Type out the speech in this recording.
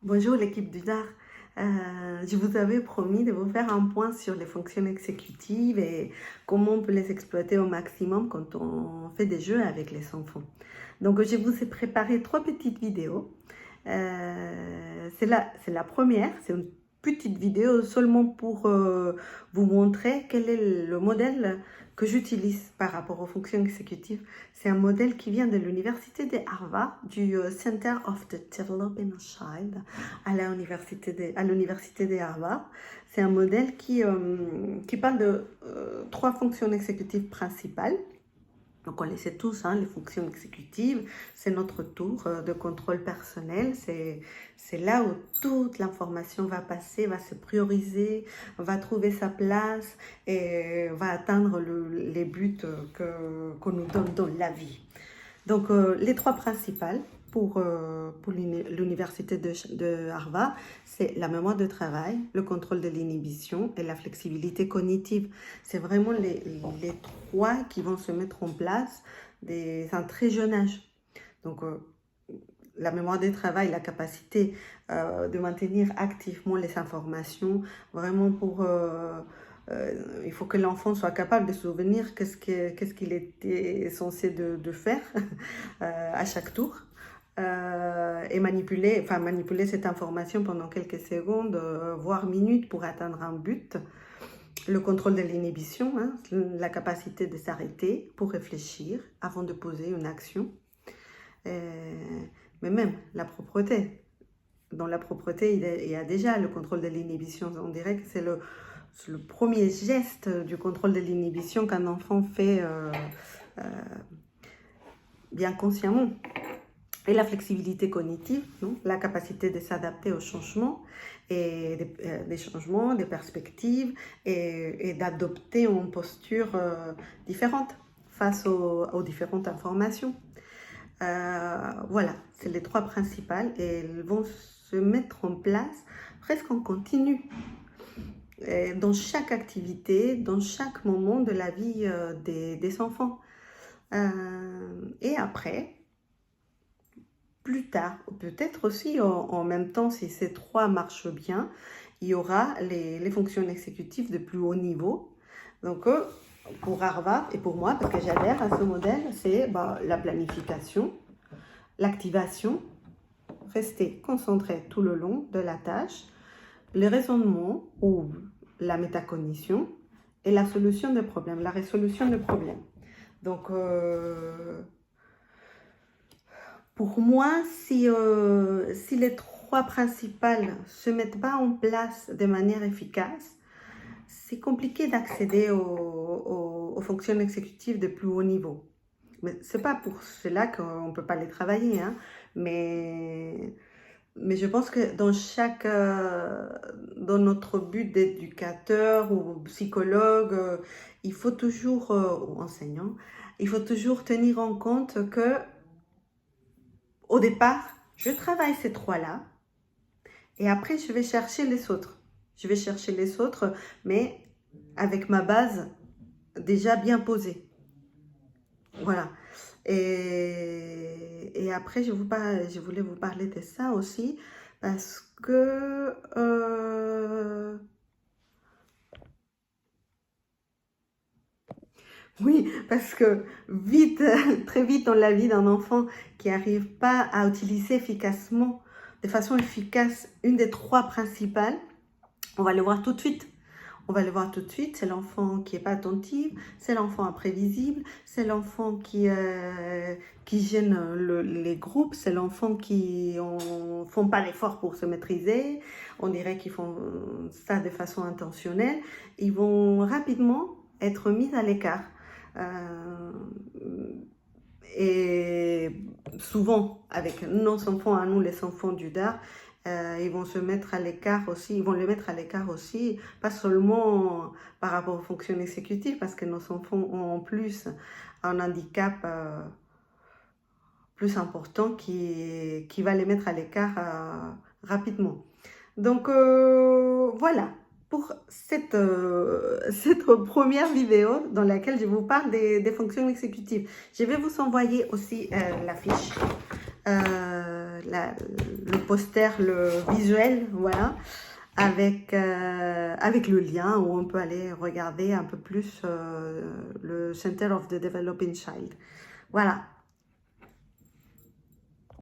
Bonjour l'équipe du DAR. Je vous avais promis de vous faire un point sur les fonctions exécutives et comment on peut les exploiter au maximum quand on fait des jeux avec les enfants. Donc je vous ai préparé 3 petites vidéos. C'est la première, c'est une petite vidéo seulement pour vous montrer quel est le modèle que j'utilise par rapport aux fonctions exécutives. C'est un modèle qui vient de l'université de Harvard, du Center of the Developing Child à l'université de Harvard. C'est un modèle qui parle de 3 fonctions exécutives principales. Donc on les sait tous, hein, les fonctions exécutives, c'est notre tour de contrôle personnel, c'est là où toute l'information va passer, va se prioriser, va trouver sa place et va atteindre les buts qu'on nous donne dans la vie. Donc les 3 principales pour l'université de Harvard, c'est la mémoire de travail, le contrôle de l'inhibition et la flexibilité cognitive. C'est vraiment les 3 qui vont se mettre en place dès un très jeune âge. Donc la mémoire de travail, la capacité de maintenir activement les informations, vraiment il faut que l'enfant soit capable de se souvenir qu'est-ce qu'il était censé de faire à chaque tour. Et manipuler cette information pendant quelques secondes, voire minutes pour atteindre un but. Le contrôle de l'inhibition, hein, la capacité de s'arrêter pour réfléchir avant de poser une action. Mais même la propreté. Dans la propreté, il y a déjà le contrôle de l'inhibition. On dirait que c'est le premier geste du contrôle de l'inhibition qu'un enfant fait bien consciemment. Et la flexibilité cognitive, non? La capacité de s'adapter aux changements, et des changements, des perspectives, et d'adopter une posture différente face aux différentes informations. Voilà, c'est les 3 principales et elles vont se mettre en place presque en continu dans chaque activité, dans chaque moment de la vie des enfants. Et après, plus tard, peut-être aussi en même temps, si ces 3 marchent bien, il y aura les fonctions exécutives de plus haut niveau. Donc, pour Harvard et pour moi, parce que j'adhère à ce modèle, c'est la planification, l'activation, rester concentré tout le long de la tâche, le raisonnement ou la métacognition et la solution des problèmes, la résolution des problèmes. Donc, pour moi, si les 3 principales ne se mettent pas en place de manière efficace, c'est compliqué d'accéder aux fonctions exécutives de plus haut niveau. Mais ce n'est pas pour cela qu'on ne peut pas les travailler, hein, mais je pense que dans notre but d'éducateur ou psychologue, il faut toujours, ou enseignant, il faut toujours tenir en compte que au départ, je travaille ces 3-là et après, je vais chercher les autres. Je vais chercher les autres, mais avec ma base déjà bien posée. Voilà. Et après, je voulais vous parler de ça aussi parce que oui, parce que très vite dans la vie d'un enfant qui n'arrive pas à utiliser efficacement, de façon efficace, une des 3 principales, on va le voir tout de suite. On va le voir tout de suite, c'est l'enfant qui n'est pas attentif, c'est l'enfant imprévisible, c'est l'enfant qui gêne les groupes, c'est l'enfant qui ne font pas l'effort pour se maîtriser, on dirait qu'ils font ça de façon intentionnelle. Ils vont rapidement être mis à l'écart. Et souvent, avec nos enfants à nous, les enfants du DAR, ils vont se mettre à l'écart aussi, ils vont les mettre à l'écart aussi, pas seulement par rapport aux fonctions exécutives, parce que nos enfants ont en plus un handicap plus important qui va les mettre à l'écart rapidement. Donc voilà, pour cette première vidéo dans laquelle je vous parle des fonctions exécutives. Je vais vous envoyer aussi la fiche le poster, le visuel, voilà, avec le lien où on peut aller regarder un peu plus le Center of the Developing Child. Voilà.